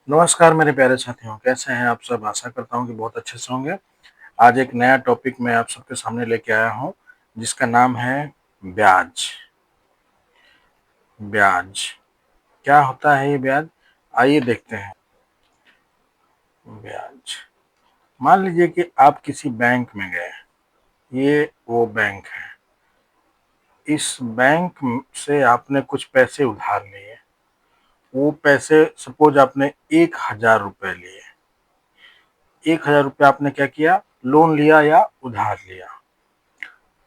नमस्कार मेरे प्यारे साथियों, कैसे हैं आप सब? आशा करता हूँ कि बहुत अच्छे से होंगे। आज एक नया टॉपिक मैं आप सबके सामने लेके आया हूँ, जिसका नाम है ब्याज। ब्याज क्या होता है ये ब्याज? आइए देखते हैं। ब्याज, मान लीजिए कि आप किसी बैंक में गए। ये वो बैंक है। इस बैंक से आपने कुछ पैसे उधार लिए। वो पैसे सपोज आपने 1,000 रुपए लिए। 1,000 रुपये आपने क्या किया? लोन लिया या उधार लिया।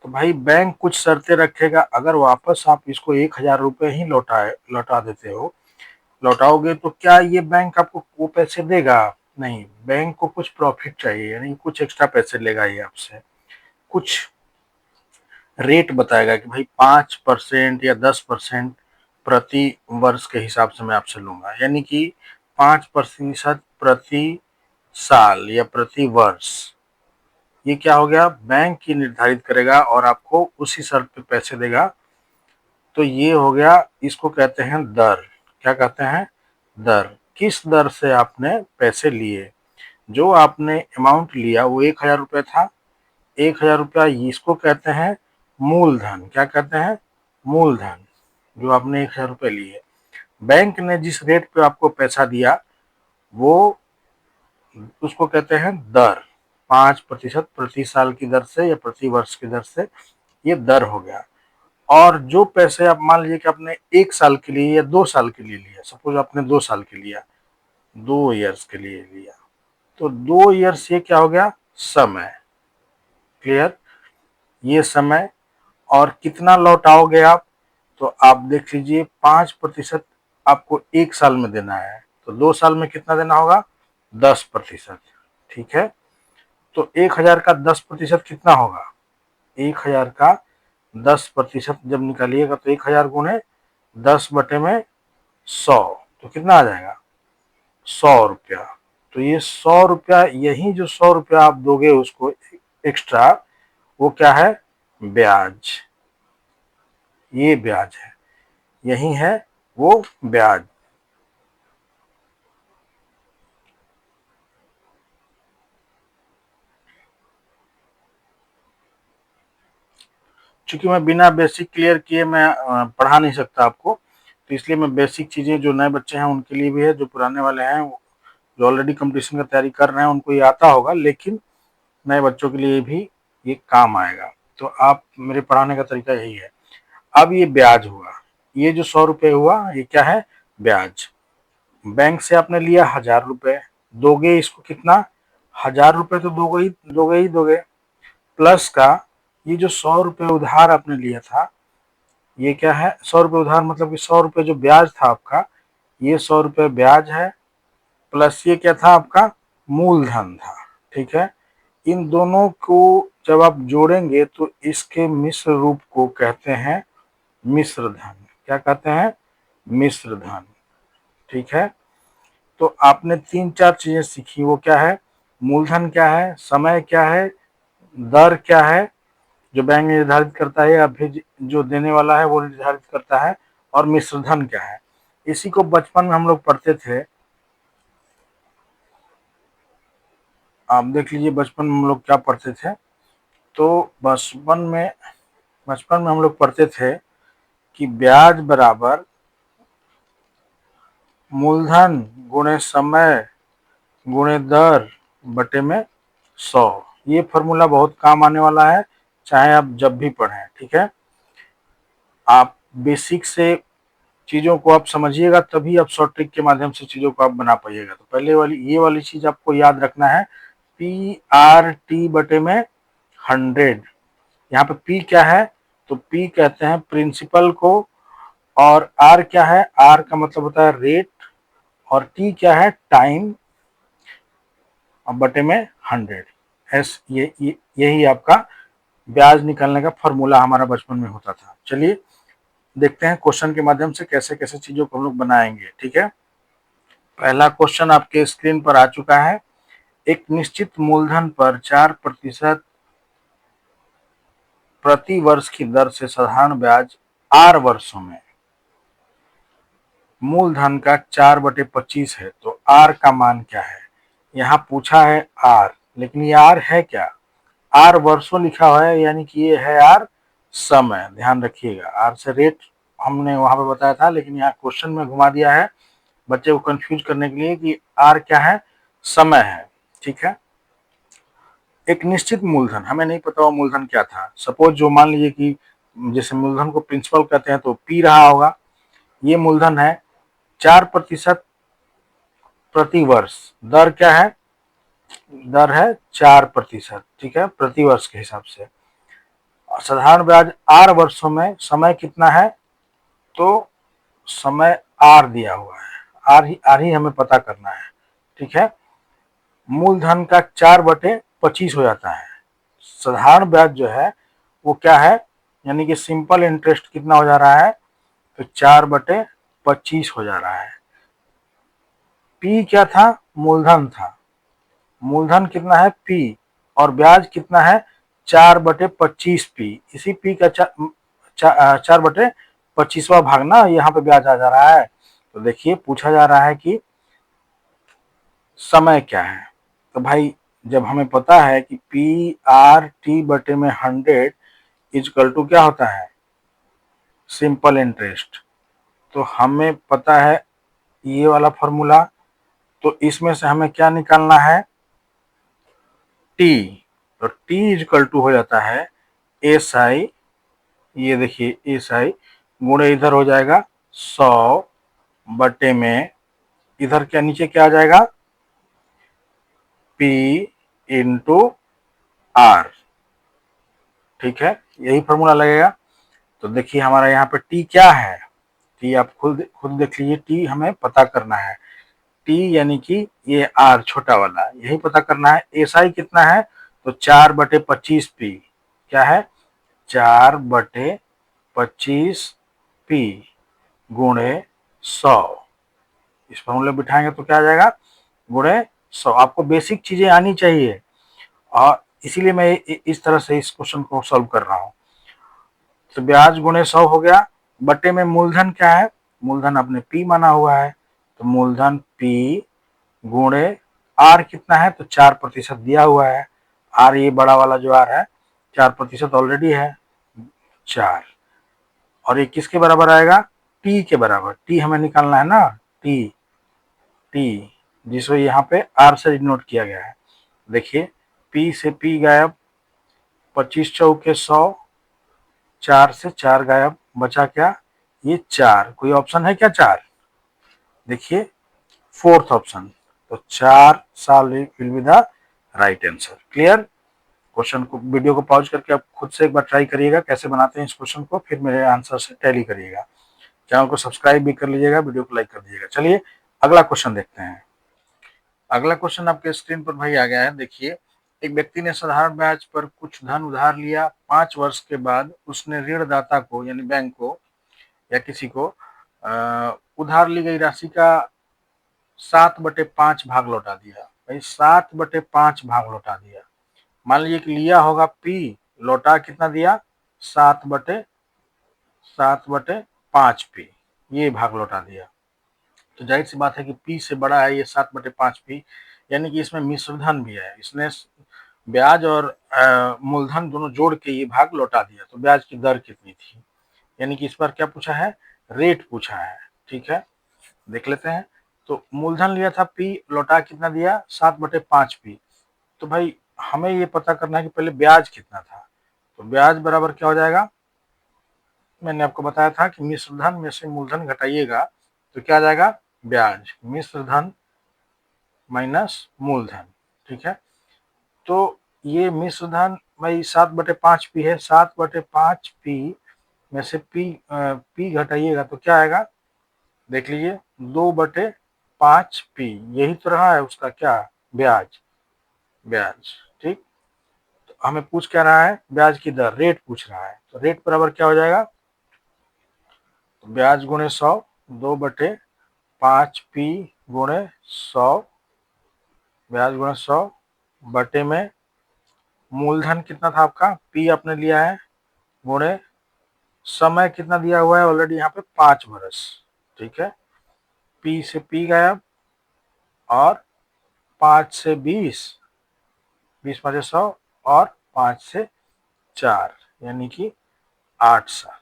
तो भाई बैंक कुछ शर्तें रखेगा। अगर वापस आप इसको 1,000 रुपये ही लौटा देते हो, लौटाओगे, तो क्या ये बैंक आपको वो पैसे देगा? नहीं, बैंक को कुछ प्रॉफिट चाहिए, यानी कुछ एक्स्ट्रा पैसे लेगा ये आपसे। कुछ रेट बताएगा कि भाई 5% या 10% प्रति वर्ष के हिसाब से मैं आपसे लूंगा, यानी कि 5% प्रति साल या प्रति वर्ष। ये क्या हो गया? बैंक ही निर्धारित करेगा और आपको उसी शर्त पे पैसे देगा। तो ये हो गया, इसको कहते हैं दर। क्या कहते हैं? दर। किस दर से आपने पैसे लिए? जो आपने अमाउंट लिया वो 1,000 रुपये था। 1,000 रुपया इसको कहते हैं मूलधन। क्या कहते हैं? मूलधन। जो आपने 1,000 रुपये लिए, बैंक ने जिस रेट पे आपको पैसा दिया वो उसको कहते हैं दर। 5% प्रति साल की दर से या प्रति वर्ष की दर से ये दर हो गया। और जो पैसे आप मान लीजिए कि आपने 1 साल के लिए या 2 साल के लिए लिया, सपोज आपने 2 साल के लिया, 2 ईयर्स के लिए लिया, तो 2 ईयर्स ये क्या हो गया? समय। क्लियर? ये समय। और कितना लौटाओगे आप? तो आप देख लीजिए, 5% आपको 1 साल में देना है, तो 2 साल में कितना देना होगा? 10%। ठीक है। तो 1,000 का 10% कितना होगा? 1,000 का 10% जब निकालिएगा तो 1,000 गुणे 10/100, तो कितना आ जाएगा? 100 रुपया। तो ये 100 रुपया, यही जो 100 रुपया आप दोगे उसको एक्स्ट्रा, वो क्या है? ब्याज। ये ब्याज है, यही है वो ब्याज। चूंकि मैं बिना बेसिक क्लियर किए मैं पढ़ा नहीं सकता आपको, तो इसलिए मैं बेसिक चीजें जो नए बच्चे हैं उनके लिए भी है, जो पुराने वाले हैं, जो ऑलरेडी कंपटीशन का तैयारी कर रहे हैं उनको ये आता होगा, लेकिन नए बच्चों के लिए भी ये काम आएगा। तो आप, मेरे पढ़ाने का तरीका यही है। अब ये ब्याज हुआ। ये जो 100 रुपये हुआ ये क्या है? ब्याज। बैंक से आपने लिया 1,000 रुपये, दोगे इसको कितना? 1,000 रुपये तो दोगे ही दोगे। प्लस का ये जो 100 रुपये उधार आपने लिया था, ये क्या है? 100 रुपये उधार मतलब कि 100 रुपये जो ब्याज था आपका, ये 100 रुपये ब्याज है। प्लस ये क्या था आपका? मूलधन था। ठीक है। इन दोनों को जब आप जोड़ेंगे तो इसके मिश्र रूप को कहते हैं मिश्र धन। क्या कहते हैं? मिश्र धन। ठीक है। तो आपने 3-4 चीजें सीखी। वो क्या है? मूलधन क्या है, समय क्या है, दर क्या है जो बैंक निर्धारित करता है या फिर जो देने वाला है वो निर्धारित करता है, और मिश्र धन क्या है। इसी को बचपन में हम लोग पढ़ते थे। आप देख लीजिए बचपन में हम लोग क्या पढ़ते थे। तो बचपन में हम लोग पढ़ते थे कि ब्याज बराबर मूलधन गुणे समय गुणे दर बटे में 100। ये फॉर्मूला बहुत काम आने वाला है, चाहे आप जब भी पढ़ें। ठीक है। आप बेसिक से चीजों को आप समझिएगा, तभी आप शॉर्ट ट्रिक के माध्यम से चीजों को आप बना पाइएगा। तो पहले वाली ये वाली चीज आपको याद रखना है, PRT/100। यहाँ पे P क्या है? तो P कहते हैं प्रिंसिपल को, और R क्या है? R का मतलब होता है रेट, और T क्या है? टाइम, और बटे में 100। यही आपका ब्याज निकालने का फॉर्मूला हमारा बचपन में होता था। चलिए देखते हैं क्वेश्चन के माध्यम से कैसे कैसे चीजों को हम लोग बनाएंगे। ठीक है। पहला क्वेश्चन आपके स्क्रीन पर आ चुका है। एक निश्चित मूलधन पर 4% प्रति वर्ष की दर से साधारण ब्याज R वर्षों में, मूलधन का 4/25 है, तो आर का मान क्या है। यहाँ पूछा है आर, लेकिन ये आर है क्या, आर वर्षों लिखा हुआ है, यानी कि ये है आर समय। ध्यान रखिएगा, आर से रेट हमने वहां पे बताया था, लेकिन यहाँ क्वेश्चन में घुमा दिया है बच्चे को कंफ्यूज करने के लिए कि आर क्या है, समय है। ठीक है, एक निश्चित मूलधन, हमें नहीं पता वो मूलधन क्या था। सपोज जो मान लीजिए कि जैसे मूलधन को प्रिंसिपल कहते हैं तो पी रहा होगा, ये मूलधन है 4% प्रति वर्ष। दर क्या है, दर है 4%। ठीक है, प्रति वर्ष के हिसाब से। साधारण ब्याज आर वर्षों में, समय कितना है, तो समय आर दिया हुआ है, आर ही हमें पता करना है। ठीक है, मूलधन का 4/25 हो जाता है। साधारण ब्याज जो है वो क्या है, यानी कि सिंपल इंटरेस्ट कितना हो जा रहा है, तो 4/25 हो जा रहा है। पी क्या था, मूलधन था, मूलधन कितना है पी, और ब्याज कितना है 4/25 पी। इसी पी का 4/25वां भाग ना यहाँ पे ब्याज आ जा रहा है। तो देखिए पूछा जा रहा है कि समय क्या है। तो भाई जब हमें पता है कि पी आर टी बटे में 100 इजकल टू क्या होता है, सिंपल इंटरेस्ट, तो हमें पता है ये वाला फॉर्मूला। तो इसमें से हमें क्या निकालना है, टी। तो टी इजकल टू हो जाता है एस आई, ये देखिए एस आई गुणे इधर हो जाएगा 100 बटे में, इधर क्या नीचे क्या आ जाएगा, पी इंटू आर। ठीक है, यही फॉर्मूला लगेगा। तो देखिए हमारा यहाँ पे टी क्या है, टी आप खुद खुद देख लीजिए, टी हमें पता करना है। टी यानी कि ये आर छोटा वाला, यही पता करना है। एस आई कितना है, तो 4/25 पी, क्या है 4/25 पी गुणे 100। इस फॉर्मूले बिठाएंगे तो क्या आ जाएगा, गुणे 100। आपको बेसिक चीजें आनी चाहिए, और इसीलिए मैं इस तरह से इस क्वेश्चन को सॉल्व कर रहा हूँ। तो ब्याज गुणे 100 हो गया, बटे में मूलधन क्या है, मूलधन आपने पी माना हुआ है, तो मूलधन पी गुणे आर कितना है, तो 4% दिया हुआ है। आर ये बड़ा वाला जो आर है 4% ऑलरेडी है 4, और ये किसके बराबर आएगा, टी के बराबर। टी हमें निकालना है ना, टी, टी जिसको यहाँ पे आर से डिनोट किया गया है। देखिए पी से पी गायब, 25 चौके 100, 4 से 4 गायब, बचा क्या, ये 4। कोई ऑप्शन है क्या 4, देखिए फोर्थ ऑप्शन। तो 4 साल will be the right answer. Clear. Question को, वीडियो को पॉज करके आप खुद से एक बार ट्राई करिएगा कैसे बनाते हैं इस क्वेश्चन को, फिर मेरे आंसर से टैली करिएगा। चैनल को सब्सक्राइब भी कर लीजिएगा, वीडियो को लाइक कर दीजिएगा। चलिए अगला क्वेश्चन देखते हैं। अगला क्वेश्चन आपके स्क्रीन पर भाई आ गया है। देखिए, एक व्यक्ति ने साधारण ब्याज पर कुछ धन उधार लिया। 5 वर्ष के बाद उसने ऋणदाता को यानी बैंक को या किसी को उधार ली गई राशि का 7/5 भाग लौटा दिया। भाई 7/5 भाग लौटा दिया। मान लीजिए कि लिया होगा पी, लौटा कितना दिया, 7/5 पी, ये भाग लौटा दिया। तो जाहिर सी बात है कि पी से बड़ा है ये 7/5 पी, यानी कि इसमें मिश्रधन भी है। इसने ब्याज और मूलधन दोनों जोड़ के ये भाग लौटा दिया। तो ब्याज की दर कितनी थी, यानी कि इस बार क्या पूछा है, रेट पूछा है। ठीक है, देख लेते हैं। तो मूलधन लिया था पी, लौटा कितना दिया, 7/5 पी। तो भाई हमें ये पता करना है कि पहले ब्याज कितना था। तो ब्याज बराबर क्या हो जाएगा, मैंने आपको बताया था कि मिश्रधन में से मूलधन घटाइएगा तो क्या आ जाएगा, ब्याज, मिश्रधन माइनस मूलधन। ठीक है, तो ये मिश्रधन भाई 7/5 पी है, 7/5 पी में से पी घटाइएगा तो क्या आएगा, देख लीजिए 2/5 पी, यही तो रहा है उसका क्या, ब्याज, ब्याज। ठीक, तो हमें पूछ क्या रहा है, ब्याज की दर, रेट पूछ रहा है। तो रेट बराबर क्या हो जाएगा, तो ब्याज गुणे 100, 2/5 पी गुणे 100, ब्याज गुणे 100 बटे में मूलधन कितना था आपका, पी आपने लिया है, गुणे समय कितना दिया हुआ है ऑलरेडी यहाँ पे 5 वर्ष। ठीक है, पी से पी गायब, और 5 से 20, 20 5 100 और 5 से 4 यानी कि 8 साल,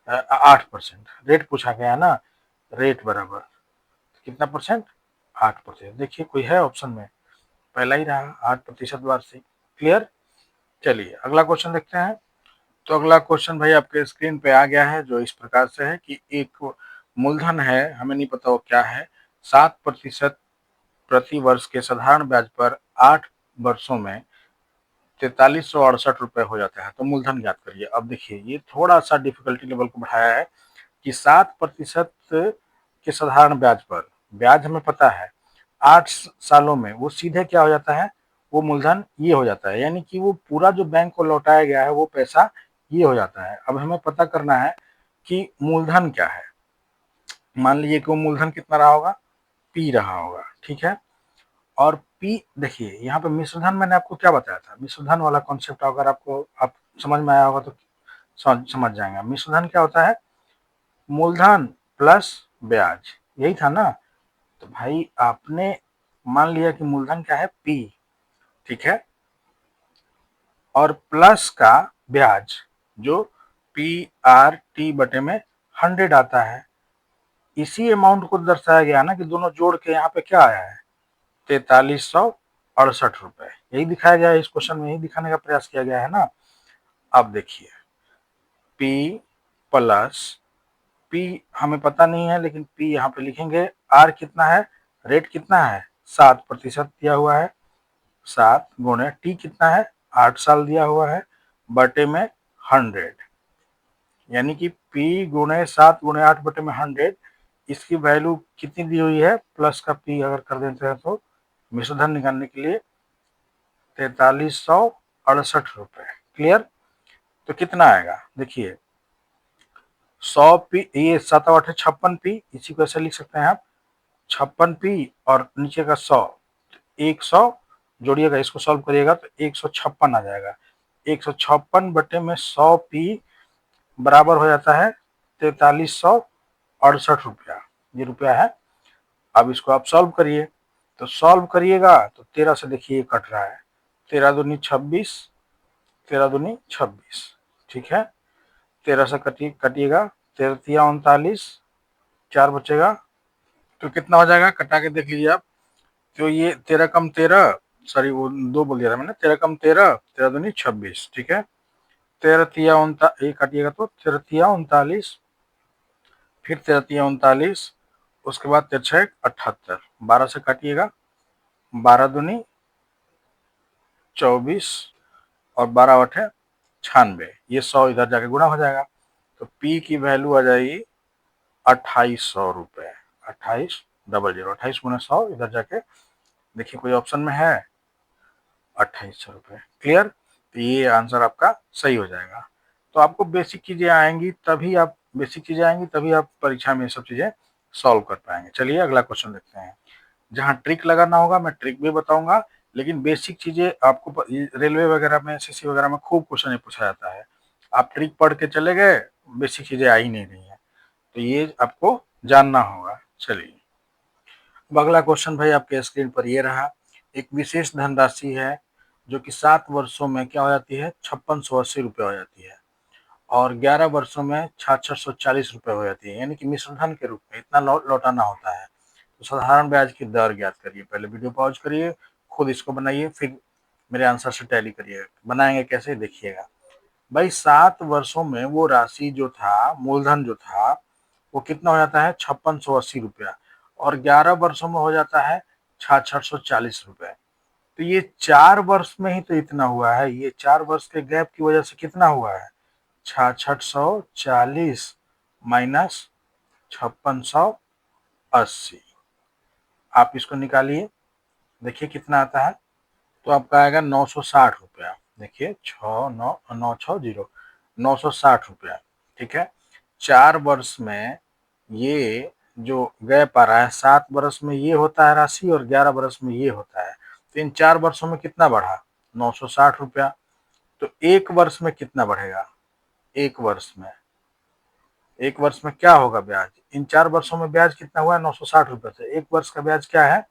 8%। रेट पूछा गया ना, रेट बराबर कितना परसेंट, 8%। देखिए कोई है ऑप्शन में, पहला ही रहा 8% वार्षिक। क्लियर। चलिए अगला क्वेश्चन देखते हैं। तो अगला क्वेश्चन भाई आपके स्क्रीन पे आ गया है, जो इस प्रकार से है कि एक मूलधन है, हमें नहीं पता वो क्या है, 7% प्रति वर्ष के साधारण ब्याज पर 8 वर्षों में 4368 रुपए हो जाता है। तो मूलधन ज्ञात करिए। अब देखिए ये थोड़ा सा डिफिकल्टी लेवल को बढ़ाया है कि 7% के साधारण ब्याज पर, ब्याज हमें पता है 8 सालों में वो सीधे क्या हो जाता है, वो मूलधन ये हो जाता है, यानी कि वो पूरा जो बैंक को लौटाया गया है वो पैसा ये हो जाता है। अब हमें पता करना है कि मूलधन क्या है। मान लीजिए कि वो मूलधन कितना रहा होगा, पी रहा होगा, ठीक है। और पी देखिए यहाँ पे मिश्रधन मैंने आपको क्या बताया था, मिश्रधन वाला कॉन्सेप्ट अगर आपको आप समझ में आया होगा तो समझ जाएंगे। मिश्रधन क्या होता है, मूलधन प्लस ब्याज, यही था ना। तो भाई आपने मान लिया कि मूलधन क्या है, पी, ठीक है, और प्लस का ब्याज जो पी आर टी बटे में 100 आता है। इसी अमाउंट को दर्शाया गया ना कि दोनों जोड़ के यहाँ पे क्या आया है, 4368 रुपए। यही दिखाया गया है इस क्वेश्चन में, यही दिखाने का प्रयास किया गया है ना। अब देखिए पी प्लस, पी हमें पता नहीं है लेकिन पी यहाँ पे लिखेंगे। आर कितना है, रेट कितना है, 7% दिया हुआ है, 7 गुणे टी कितना है, 8 साल दिया हुआ है, बटे में 100, यानी कि पी गुणे 7 गुणे 8 बटे में 100। इसकी वैल्यू कितनी दी हुई है, प्लस का पी अगर कर देते हैं तो मिश्रधन निकालने के लिए 4368 रुपए। क्लियर। तो कितना आएगा देखिए, 100 पी, ये 7 8 56 पी, इसी को ऐसे लिख सकते हैं आप, 56 पी और नीचे का 100, 100 जोड़िएगा, इसको सॉल्व करिएगा तो 156 आ जाएगा। 156 बटे में 100 पी बराबर हो जाता है 4368 रुपया, ये रुपया है। अब इसको आप सॉल्व करिए, तो सॉल्व करिएगा तो 13 से देखिए कट रहा है, 13 दूनी 26, 13 दूनी 26, ठीक है। 13 से कटिएगा, 13 तिया 39, 4 बचेगा, तो कितना हो जाएगा, कटा के देख लीजिए आप। तो ये 13 कम 13, सॉरी वो 2 बोल दिया था मैंने, 13 कम 13, 13 दूनी 26, ठीक है। 13 तिया 39, एक काटिएगा तो 13 तिया 39, फिर 13 तिया 39, उसके बाद 13 छः 78, 12 से काटिएगा, 12 दूनी 24 और 12 अठे 96, ये 100 इधर जाके गुणा हो जाएगा। तो पी की वैल्यू आ जाएगी 2800 रुपए, 2800, 28 गुना 100 इधर जाके देखिए कोई ऑप्शन में है, 2800 रुपए। क्लियर। तो ये आंसर आपका सही हो जाएगा। तो आपको बेसिक चीजें आएंगी तभी आप, बेसिक चीजें आएंगी तभी आप परीक्षा में सब चीजें सॉल्व कर पाएंगे। चलिए अगला क्वेश्चन देखते हैं। जहाँ ट्रिक लगाना होगा मैं ट्रिक भी बताऊंगा, लेकिन बेसिक चीजें आपको रेलवे वगैरह में, एसएससी वगैरह में खूब क्वेश्चन पूछा जाता है। आप ट्रिक पढ़ के चले गए, बेसिक चीजें आ ही नहीं रही है, तो ये आपको जानना होगा। चलिए अब अगला क्वेश्चन भाई आपके स्क्रीन पर ये रहा। एक विशेष धनराशि है जो कि 7 वर्षों में क्या हो जाती है, 5680 रुपये हो जाती है, और 11 वर्षों में 6640 रुपये हो जाती है, यानी कि मिश्रधन के रूप में इतना लौटाना होता है। तो साधारण ब्याज की दर ज्ञात करिए। पहले वीडियो पॉज करिए, खुद इसको बनाइए, फिर मेरे आंसर से टैली करिए। बनाएंगे कैसे देखिएगा। भाई 7 वर्षों में वो राशि जो था, मूलधन जो था, वो कितना हो जाता है, 5680 रुपया, और 11 वर्षों में हो जाता है 6640 रुपये। तो ये 4 वर्ष में ही तो इतना हुआ है, ये 4 वर्ष के गैप की वजह से कितना हुआ है, 6640 माइनस 5680। आप इसको निकालिए, देखिए कितना आता है। तो आपका आएगा 960 रुपया। देखिए 6 9 9 6 0, 960 रुपया, ठीक है। 4 वर्ष में ये जो गैप आ रहा है, 7 वर्ष में ये होता है राशि और 11 वर्ष में ये होता है, तो इन 4 वर्षों में कितना बढ़ा, 960 रुपया। तो 1 वर्ष में कितना बढ़ेगा, 1 वर्ष में एक वर्ष में क्या होगा ब्याज? इन 4 वर्षों में ब्याज कितना हुआ है? 960 रुपए से। एक वर्ष का ब्याज क्या है?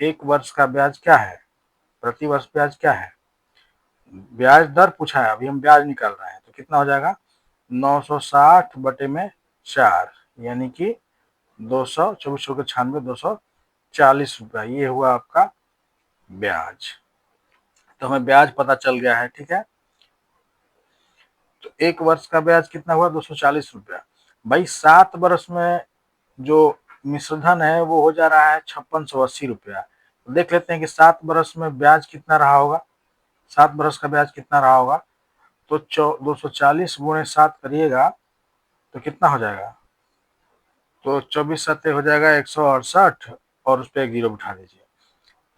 एक वर्ष का ब्याज क्या है? प्रति वर्ष ब्याज क्या है? ब्याज दर पूछा है, अभी हम ब्याज निकाल रहे हैं, तो कितना हो जाएगा? 960 बटे में 4, यानी कि 200, 24 240 रुपया, ये हुआ आपका ब्याज। तो हमें ब्याज पता चल गया है, ठीक है। तो एक वर्ष का ब्याज कितना हुआ? 240 रुपया। भाई 7 वर्ष में जो मिश्रधन है वो हो जा रहा है 5680 रुपया। तो देख लेते हैं कि 7 वर्ष में ब्याज कितना रहा होगा। 7 वर्ष का ब्याज कितना रहा होगा? तो 240 गुणे 7 करिएगा तो कितना हो जाएगा? तो 24 हो जाएगा 168, और उस पर एक जीरो बिठा दीजिए,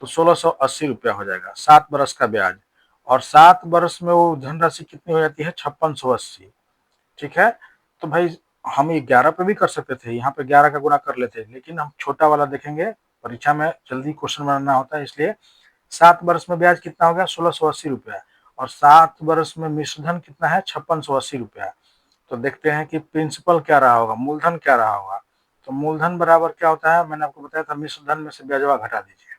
तो 1680 रुपया हो जाएगा 7 बरस का ब्याज। और 7 बरस में वो धनराशि कितनी हो जाती है? 5680। ठीक है। तो भाई हम ये 11 पे भी कर सकते थे, यहाँ पे 11 का गुना कर लेते, लेकिन हम छोटा वाला देखेंगे, परीक्षा में जल्दी क्वेश्चन बनाना होता है, इसलिए 7 बरस में ब्याज कितना हो गया? 1680 रुपया। और 7 बरस में मिश्रधन कितना है? 5680 रुपया। तो देखते हैं कि प्रिंसिपल क्या रहा होगा, मूलधन क्या रहा होगा। तो मूलधन बराबर क्या होता है? मैंने आपको बताया था, मिश्रधन में से ब्याजवा घटा दीजिए।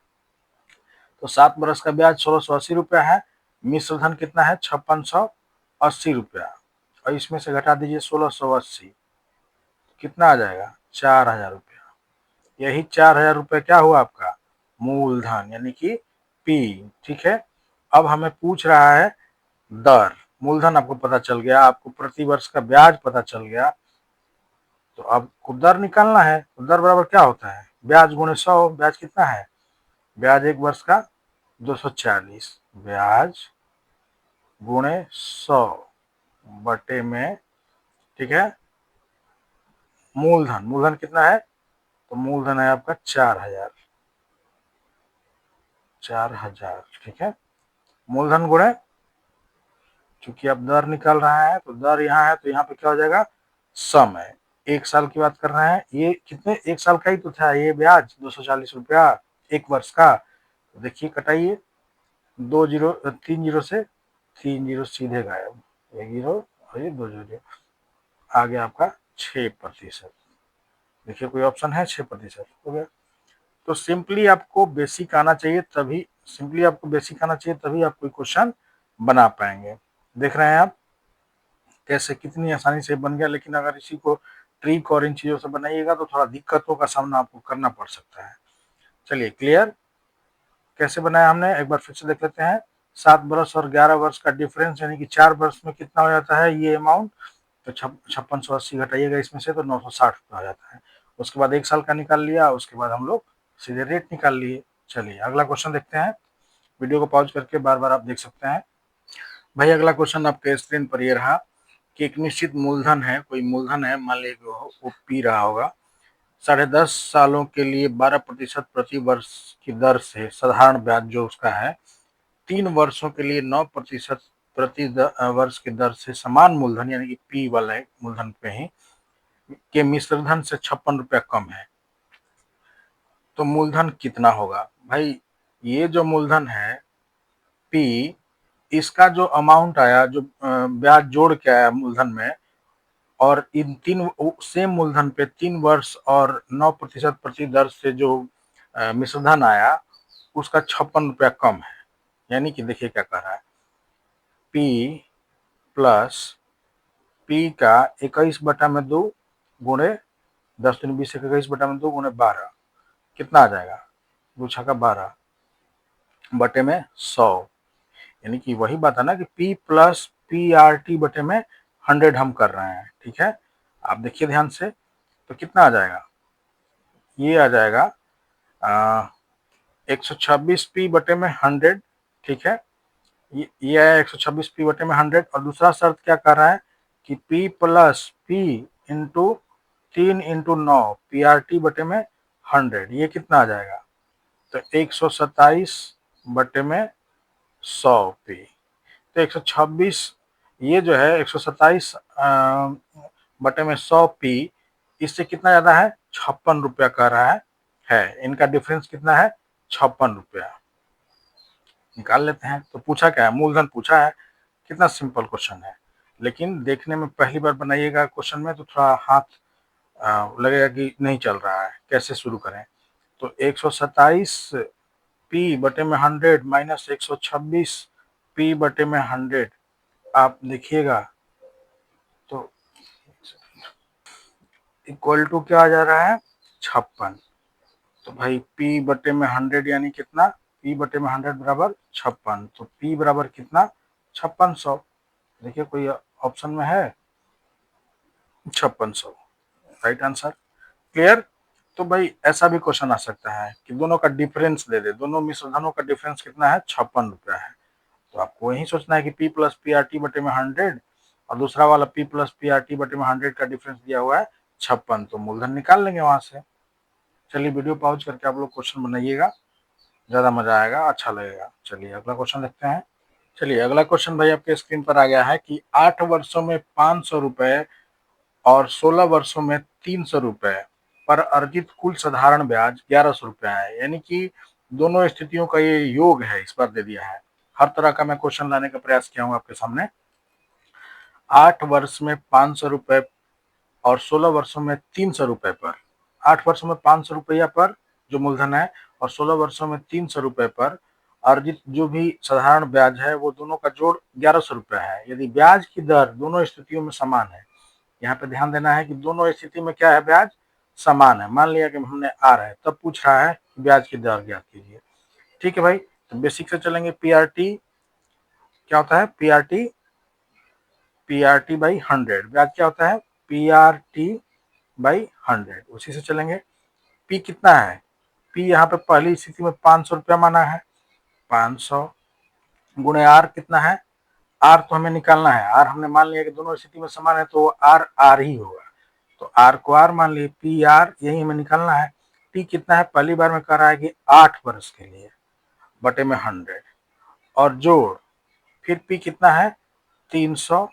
तो 7 बरस का ब्याज 1680 रुपया है, मिश्रधन कितना है? 5680 रुपया, और इसमें से घटा दीजिए 1680, कितना आ जाएगा? 4000 रुपया। यही 4000 रुपये क्या हुआ आपका? मूलधन, यानी कि पी। ठीक है। अब हमें पूछ रहा है दर। मूलधन आपको पता चल गया, आपको प्रति वर्ष का ब्याज पता चल गया, तो आपको दर निकालना है। तो दर बराबर क्या होता है? ब्याज गुणे 100। ब्याज कितना है? ब्याज एक वर्ष का 240, ब्याज गुणे 100 बटे में, ठीक है, मूलधन। मूलधन कितना है? तो मूलधन है आपका 4000। 4000, ठीक है। मूलधन गुणे, चूंकि आप दर निकाल रहा है तो दर यहाँ है, तो यहाँ पे क्या हो जाएगा? समय। एक साल की बात कर रहे हैं, ये कितने, एक साल का ही तो था ये ब्याज, 240 रुपया एक वर्ष का। तो देखिए कटाइए, 2 जीरो, 3 जीरो से 3 जीरो सीधे गायब, 1 जीरो और ये 2 जीरो, आ गया आपका 6%। देखिए कोई ऑप्शन है 6%, हो गया। तो सिंपली आपको बेसिक आना चाहिए, तभी आप कोई क्वेश्चन बना पाएंगे। देख रहे हैं आप कैसे कितनी आसानी से बन गया, लेकिन अगर इसी को ट्रिक और इन चीजों से बनाइएगा तो थोड़ा दिक्कतों का सामना आपको करना पड़ सकता है। चलिए क्लियर, कैसे बनाया हमने एक बार फिर से देख लेते हैं। 7 वर्ष और 11 वर्ष का डिफरेंस, यानी कि 4 वर्ष में कितना हो जाता है ये अमाउंट? तो 5680 घटाइएगा इसमें से, तो 960 रुपया हो जाता है। उसके बाद एक साल का निकाल लिया, उसके बाद हम लोग सीधे रेट निकाल लिए। चलिए अगला क्वेश्चन देखते हैं, वीडियो को पॉज करके बार बार आप देख सकते हैं। भाई अगला क्वेश्चन आपके स्क्रीन पर ये रहा कि एक निश्चित मूलधन है, कोई मूलधन है, मान लीजिए वो पी रहा होगा, 10.5 सालों के लिए 12% प्रति वर्ष की दर से साधारण ब्याज जो उसका है, 3 वर्षों के लिए 9% प्रति वर्ष की दर से समान मूलधन, यानी कि पी वाले मूलधन पे ही के मिश्रधन से 56 रुपया कम है, तो मूलधन कितना होगा? भाई ये जो मूलधन है पी, इसका जो अमाउंट आया, जो ब्याज जोड़ के आया मूलधन में, और इन तीन सेम मूलधन पे 3 वर्ष और 9% प्रति दर से जो मिश्रधन आया, उसका 56 रुपया कम है। यानी कि देखिए क्या कह रहा है, पी प्लस पी का 21/2 गुणे 10×20 21/2 गुणे 12, कितना आ जाएगा? 2×12 बटे में 100, यानी कि वही बात है ना कि P प्लस PRT बटे में 100 हम कर रहे हैं। ठीक है, आप देखिए ध्यान से, तो कितना आ जाएगा? ये आ जाएगा 126P बटे में 100। ठीक है, ये आया 126P बटे में 100, और दूसरा शर्त क्या कर रहा है कि P plus P into 3 × 9 PRT बटे में 100, ये कितना आ जाएगा? तो 127 बटे में 100P। तो 126, ये जो है 127 बटे में 100P, इससे कितना ज्यादा है? 56 रुपया कह रहा है। इनका डिफरेंस कितना है? 56 रुपया। निकाल लेते हैं। तो पूछा क्या है? मूलधन पूछा है। कितना सिंपल क्वेश्चन है, लेकिन देखने में पहली बार बनाइएगा क्वेश्चन में तो थोड़ा हाथ लगेगा कि नहीं चल रहा है, कैसे शुरू करें। तो 127 पी बटे में 100 माइनस 126 पी बटे में 100 आप लिखिएगा तो इक्वल टू क्या आ जा रहा है, 56। तो भाई p बटे में 100 यानी कितना, p बटे में 100 बराबर 56। तो p बराबर कितना, 5600। देखिए कोई ऑप्शन में है, 5600 राइट आंसर। क्लियर। तो भाई ऐसा भी क्वेश्चन आ सकता है कि दोनों का डिफरेंस दे दे, दोनों मिश्रधनों का डिफरेंस कितना है, 56 रुपया है। तो आपको वही सोचना है कि p plus P R T बटे में 100 और दूसरा वाला p plus P R T बटे में 100 का डिफरेंस दिया हुआ है 56, तो मूलधन निकाल लेंगे वहां से। चलिए वीडियो पॉज करके आप लोग क्वेश्चन बनाइएगा, ज्यादा मजा आएगा, अच्छा लगेगा। चलिए अगला क्वेश्चन देखते हैं। चलिए अगला क्वेश्चन भाई आपके स्क्रीन पर आ गया है कि 8 वर्षों में 500 रुपए और 16 वर्षों में 300 रुपए पर अर्जित कुल साधारण ब्याज 1100 रुपया है। यानी कि दोनों स्थितियों का ये योग है, इस बार दे दिया है। हर तरह का मैं क्वेश्चन लाने का प्रयास किया हूँ आपके सामने। 8 वर्ष में 500 रुपए और 16 वर्षों में 300 रुपए पर, 8 वर्षों में 500 रुपया पर जो मूलधन है और 16 वर्षों में 300 रुपए पर अर्जित जो भी साधारण ब्याज है वो दोनों का जोड़ 1100 रुपया है। यदि ब्याज की दर दोनों स्थितियों में समान है, यहाँ पे ध्यान देना है कि दोनों स्थिति में क्या है, ब्याज समान है। मान लिया कि हमने आर है, तब पूछ रहा है ब्याज की दर ज्ञात कीजिए। ठीक है भाई, तो बेसिक से चलेंगे। पीआरटी क्या होता है, पीआरटी बाई 100। ब्याज क्या होता है, पीआरटी बाई 100। उसी से चलेंगे। पी कितना है, पी यहाँ पे पहली स्थिति में 500 रुपया माना है, 500 गुणे आर कितना है, आर तो हमें निकालना है। आर हमने मान लिया कि दोनों स्थिति में समान है तो आर आर ही होगा, तो आर को आर मान लिए, पी आर यही हमें निकालना है। टी कितना है, पहली बार में कह रहा है कि 8 वर्ष के लिए बटे में 100 और जोड़, फिर पी कितना है 300,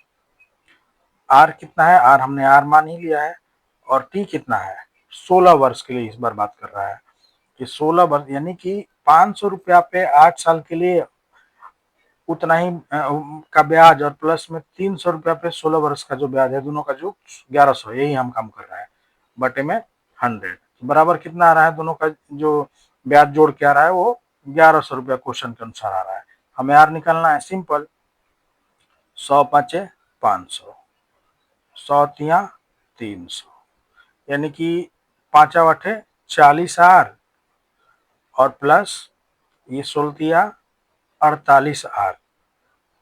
आर कितना है, आर हमने आर मान ही लिया है, और टी कितना है 16 वर्ष के लिए इस बार बात कर रहा है कि 16 वर्ष यानी कि 500 रुपया पे 8 साल के लिए उतना ही का ब्याज और प्लस में 300 रुपया पे 16 वर्ष का जो ब्याज है, दोनों का जो 1100, यही हम काम कर रहे हैं बटे में 100। बराबर कितना आ रहा है, दोनों का जो ब्याज जोड़ के आ रहा है वो 1100 रुपया क्वेश्चन के अनुसार आ रहा है। हमें आर निकालना है, सिंपल, 100 × 500, 100×300 यानी कि 5×8 = 40 आर और प्लस ये 16×48 आर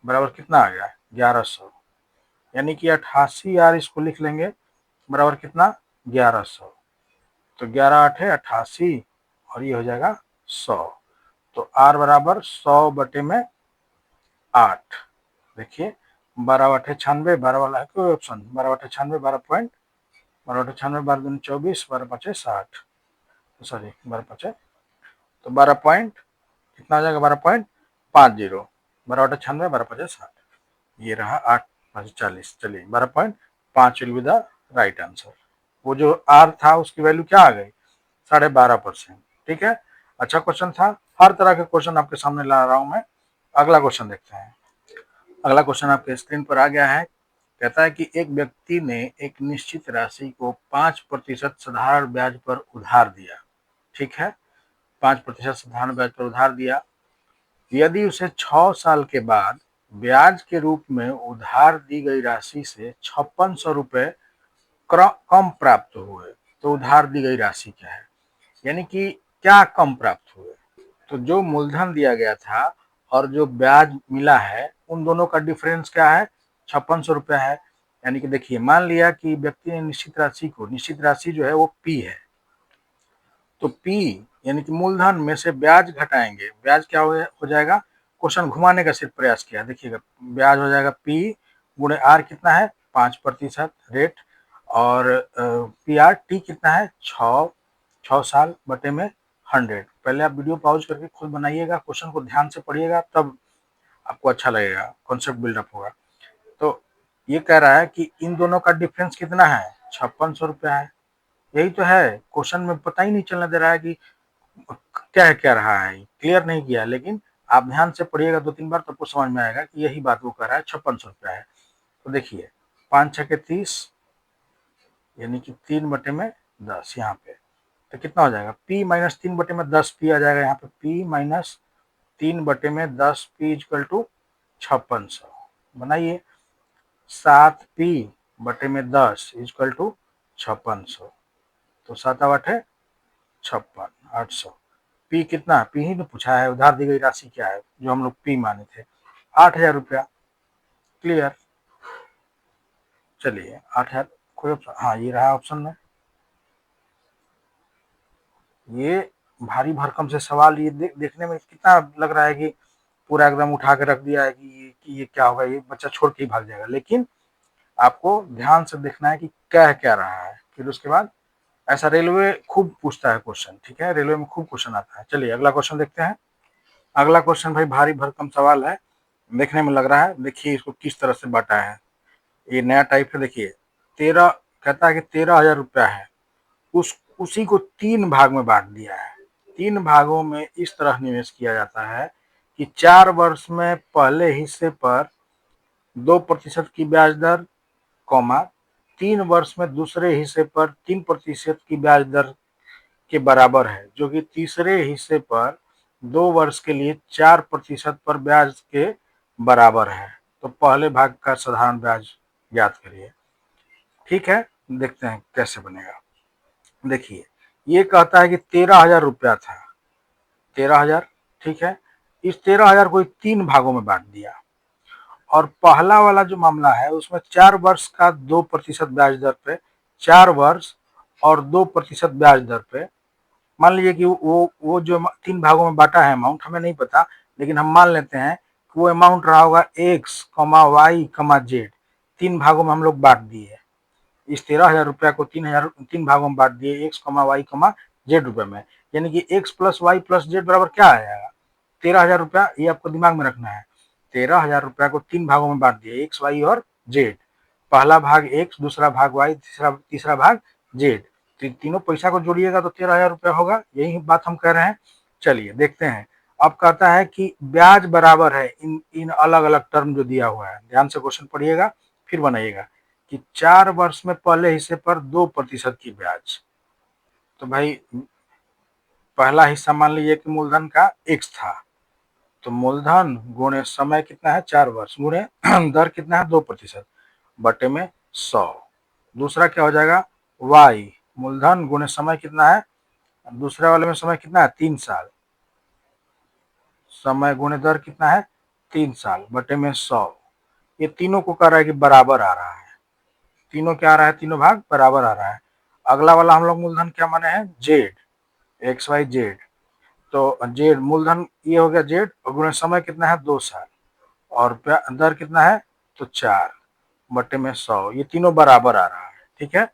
बराबर कितना आ गया, 1100। यानी कि 88 आर इसको लिख लेंगे, बराबर कितना 1100। तो 11×8 = 88 और ये हो जाएगा 100। तो आर बराबर 100 बटे में 8। देखिए 12×8 = 96, 12 वाला है कोई ऑप्शन, 12×8 = 96, 12 पॉइंट, 12×8 = 12 दूनी 24, 12×5 = 60, सॉरी 12×5 तो 12 पॉइंट कितना आ जाएगा, 12.50, 12×8 = 12×5 = 60। ये रहा 8×5 = 40। चलिए 12.5 will be the right answer. वो जो आर था उसकी वैल्यू क्या आ गई, 12.5%। ठीक है, अच्छा क्वेश्चन था। हर तरह के क्वेश्चन आपके सामने ला रहा हूं मैं। अगला क्वेश्चन देखते हैं। अगला क्वेश्चन आपके स्क्रीन पर आ गया है। कहता है कि एक व्यक्ति ने एक निश्चित राशि को 5% साधारण ब्याज पर उधार दिया। ठीक है, 5% साधारण ब्याज पर उधार दिया। यदि उसे 6 साल के बाद ब्याज के रूप में उधार दी गई राशि से 5600 रुपए कम प्राप्त हुए, तो उधार दी गई राशि क्या है, यानी कि क्या कम प्राप्त हुए। तो जो मूलधन दिया गया था और जो ब्याज मिला है उन दोनों का डिफरेंस क्या है, 5600 रुपया है। यानी कि देखिए मान लिया कि व्यक्ति ने निश्चित राशि को, निश्चित राशि जो है वो पी है, तो पी यानी कि मूलधन में से ब्याज घटाएंगे, ब्याज क्या हो जाएगा, क्वेश्चन घुमाने का सिर्फ प्रयास किया। देखिएगा ब्याज हो जाएगा पी गुणे आर कितना है 5% रेट, और पी आर टी कितना है 6 साल बटे में 100। पहले आप वीडियो पॉज करके खुद बनाइएगा, क्वेश्चन को ध्यान से पढ़िएगा, तब आपको अच्छा लगेगा, कॉन्सेप्ट बिल्डअप होगा। तो ये कह रहा है कि इन दोनों का डिफरेंस कितना है, 5600 रुपया है। यही तो है, क्वेश्चन में पता ही नहीं चलने दे रहा है कि क्या क्या रहा है, क्लियर नहीं किया। लेकिन आप ध्यान से पढ़िएगा 2-3 बार तो आपको समझ में आएगा कि यही बात वो कर रहा है, 5600 रुपया है। तो देखिए 5 छके 30, यानी कि 3/10 यहाँ पे, तो कितना हो जाएगा p माइनस 3/10 p आ जाएगा यहाँ पे, p minus 3/10 p equal to 5600। बनाइए 7p/10 इक्वल टू 5600, तो 7 8 56, 800। पी कितना, पी ही तो पूछा है, उधार दी गई राशि क्या है जो हम लोग पी माने थे, 8,000 रुपया। क्लियर। चलिए 8,000, कोई ऑप्शन, हाँ ये रहा ऑप्शन में। ये भारी भरकम से सवाल, ये देखने में कितना लग रहा है कि पूरा एकदम उठा के रख दिया है कि ये क्या होगा, ये बच्चा छोड़ के ही भाग जाएगा, लेकिन आपको ध्यान से देखना है कि कह क्या रहा है। फिर उसके बाद ऐसा रेलवे खूब पूछता है क्वेश्चन, ठीक है, रेलवे में खूब क्वेश्चन आता है। चलिए अगला क्वेश्चन देखते हैं। अगला क्वेश्चन भाई भारी भरकम सवाल है, देखने में लग रहा है। देखिए इसको किस तरह से बांटा है, ये नया टाइप है। देखिए 13, कहता है कि 13,000 रुपया है, उसी को 3 भाग में बांट दिया है। 3 भागों में इस तरह निवेश किया जाता है कि 4 वर्ष में पहले हिस्से पर 2% की ब्याज दर, कॉमा 3 वर्ष में दूसरे हिस्से पर 3% की ब्याज दर के बराबर है, जो कि तीसरे हिस्से पर 2 वर्ष के लिए 4% पर ब्याज के बराबर है। तो पहले भाग का साधारण ब्याज ज्ञात करिए। ठीक है, देखते हैं कैसे बनेगा। देखिए ये कहता है कि 13,000 रुपया था, 13,000, ठीक है। इस 13,000 को 3 भागों में बांट दिया, और पहला वाला जो मामला है उसमें 4 वर्ष का 2% ब्याज दर पे, 4 वर्ष और 2% ब्याज दर पे, मान लीजिए कि वो जो 3 भागों में बांटा है अमाउंट, हमें नहीं पता, लेकिन हम मान लेते हैं कि वो अमाउंट रहा होगा x, y, z। 3 भागों में हम लोग बांट दिए, इस 13,000 रुपया को 3 भागों में बांट दिए, x, y, z रुपए में, यानी कि x plus Y plus Z बराबर क्या आ जाएगा, 13,000 रुपया। ये आपको दिमाग में रखना है। 13,000 रुपया को 3 भागों में बांट दिए, एक्स, वाई और जेड। पहला भाग एक्स, दूसरा भाग वाई, तीसरा भाग जेड। तीनों पैसा को जोड़िएगा तो 13,000 रुपया होगा, यही बात हम कह रहे हैं। चलिए देखते हैं। अब कहता है कि ब्याज बराबर है इन अलग अलग टर्म जो दिया हुआ है, ध्यान से क्वेश्चन पढ़िएगा फिर बनाइएगा, कि 4 वर्ष में पहले हिस्से पर 2% की ब्याज। तो भाई पहला हिस्सा मान लीजिए कि मूलधन का x था, तो मूलधन गुणे समय कितना है 4 वर्ष, गुणे दर कितना है 2%, बटे में 100। दूसरा क्या हो जाएगा y, मूलधन गुणे समय कितना है, दूसरे वाले में समय कितना है 3 साल, समय गुणे दर कितना है 3 साल, बटे में 100। ये तीनों को कह रहा है कि बराबर आ रहा है, तीनों क्या आ रहा है, तीनों भाग बराबर आ रहा है। अगला वाला हम लोग मूलधन क्या माने हैं जेड, एक्स वाई जेड, तो जेड मूलधन ये हो गया जेड, और गुणे समय कितना है 2 साल, और दर कितना है तो 4, बटे में 100। ये तीनों बराबर आ रहा है, ठीक है।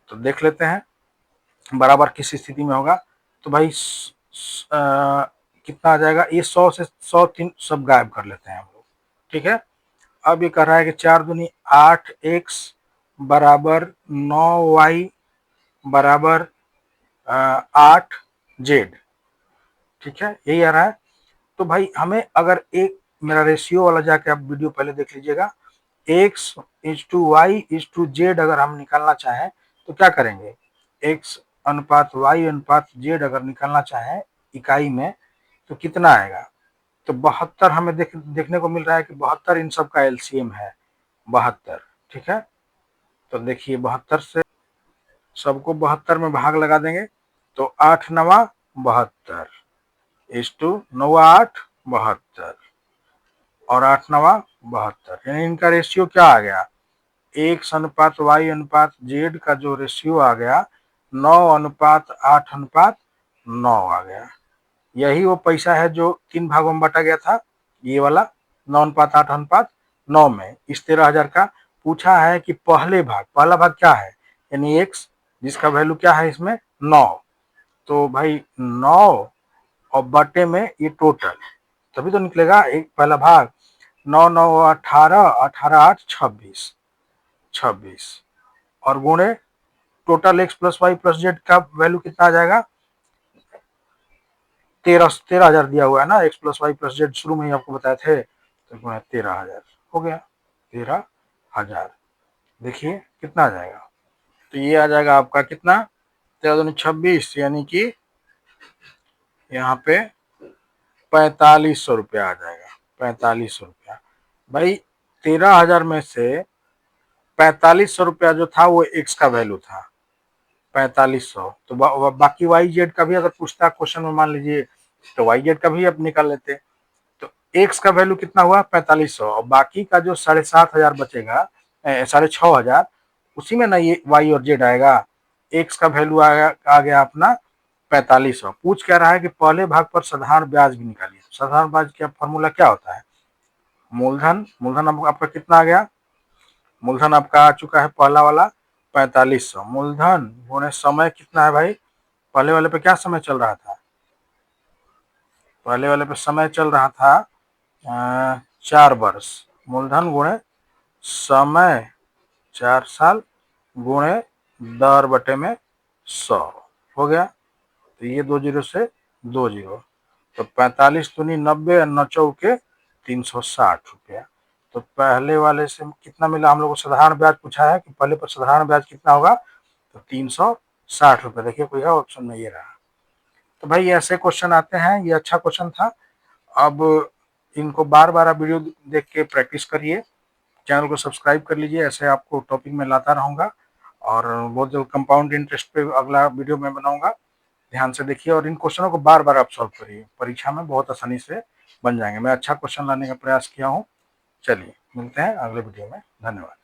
तो देख लेते हैं बराबर किस स्थिति में होगा। तो भाई कितना आ जाएगा, ये 100 से 100 3 सब गायब कर लेते हैं हम लोग, ठीक है। अब ये कह रहा है कि 4 दूनी 8x बराबर 9y बराबर 8z, ठीक है, यही आ रहा है। तो भाई हमें अगर एक मेरा रेशियो वाला जाके आप वीडियो पहले देख लीजिएगा, x is to Y is to Z अगर हम निकालना चाहें तो क्या करेंगे, x अनुपात y अनुपात z अगर निकालना चाहें इकाई में तो कितना आएगा, तो 72 हमें देखने को मिल रहा है कि 72 इन सब का एलसीएम है 72, ठीक है। तो देखिए 72 से सबको 72 में भाग लगा देंगे, तो 8 9 72 इज टू 9 8 72, और 8 9 72, यानी इनका रेशियो क्या आ गया, x अनुपात y अनुपात z का जो रेशियो आ गया 9:8:9 आ गया। यही वो पैसा है जो 3 भागों में बांटा गया था, ये वाला 9:8:9 में इस 13,000 का पूछा है कि पहला भाग क्या है, यानी x, जिसका वैल्यू क्या है इसमें 9। तो भाई 9 और बटे में ये टोटल, तभी तो निकलेगा एक पहला भाग, 9 9 18, 18 8 26, 26, और गुणे total X plus Y plus Z का वैल्यू कितना आ जाएगा, 13,000 दिया हुआ है ना, X plus Y plus Z शुरू में ही आपको बताए थे, तो 13,000 हो गया, 13 हजार। देखिए कितना आ जाएगा, तो ये आ जाएगा आपका कितना, 13×26 यानी कि यहाँ पे 4500 रुपया आ जाएगा, 4500 रुपया। भाई 13,000 में से 4500 रुपया जो था वो एक्स का वैल्यू था, 4500। तो बाकी वाई जेड का भी अगर पूछता क्वेश्चन में मान लीजिए, तो वाई जेड का भी अब निकाल लेते। तो एक्स का वैल्यू कितना हुआ, 4500, और बाकी का जो 7,500 बचेगा, 6,500, उसी में ना ये वाई और जेड आएगा। एक्स का वैल्यू आ गया अपना 4500। पूछ क्या रहा है कि पहले भाग पर साधारण ब्याज भी निकालिए। साधारण ब्याज का फॉर्मूला क्या होता है, मूलधन, मूलधन आपका कितना आ गया, मूलधन आपका आ चुका है पहला वाला 4500, मूलधन गुणे समय कितना है भाई, पहले वाले पे क्या समय चल रहा था, पहले वाले पे समय चल रहा था 4 वर्ष, मूलधन गुणे समय 4 साल गुणे 10/100 हो गया। तो ये 2 जीरो से 2 जीरो, तो 45 दूनी 90 और 9 चौके 360 रुपया। तो पहले वाले से कितना मिला हम लोग को, साधारण ब्याज पूछा है कि पहले पर साधारण ब्याज कितना होगा, तो 360 रुपये। देखिए कोई है ऑप्शन में, ये रहा। तो भाई ऐसे क्वेश्चन आते हैं, ये अच्छा क्वेश्चन था। अब इनको बार बार आप वीडियो देख के प्रैक्टिस करिए, चैनल को सब्सक्राइब कर लीजिए, ऐसे आपको टॉपिक में लाता रहूँगा। और बहुत जल्द कंपाउंड इंटरेस्ट पे अगला वीडियो मैं बनाऊंगा, ध्यान से देखिए और इन क्वेश्चनों को बार बार आप सॉल्व करिए, परीक्षा में बहुत आसानी से बन जाएंगे। मैं अच्छा क्वेश्चन लाने का प्रयास किया हूँ। चलिए मिलते हैं अगले वीडियो में, धन्यवाद।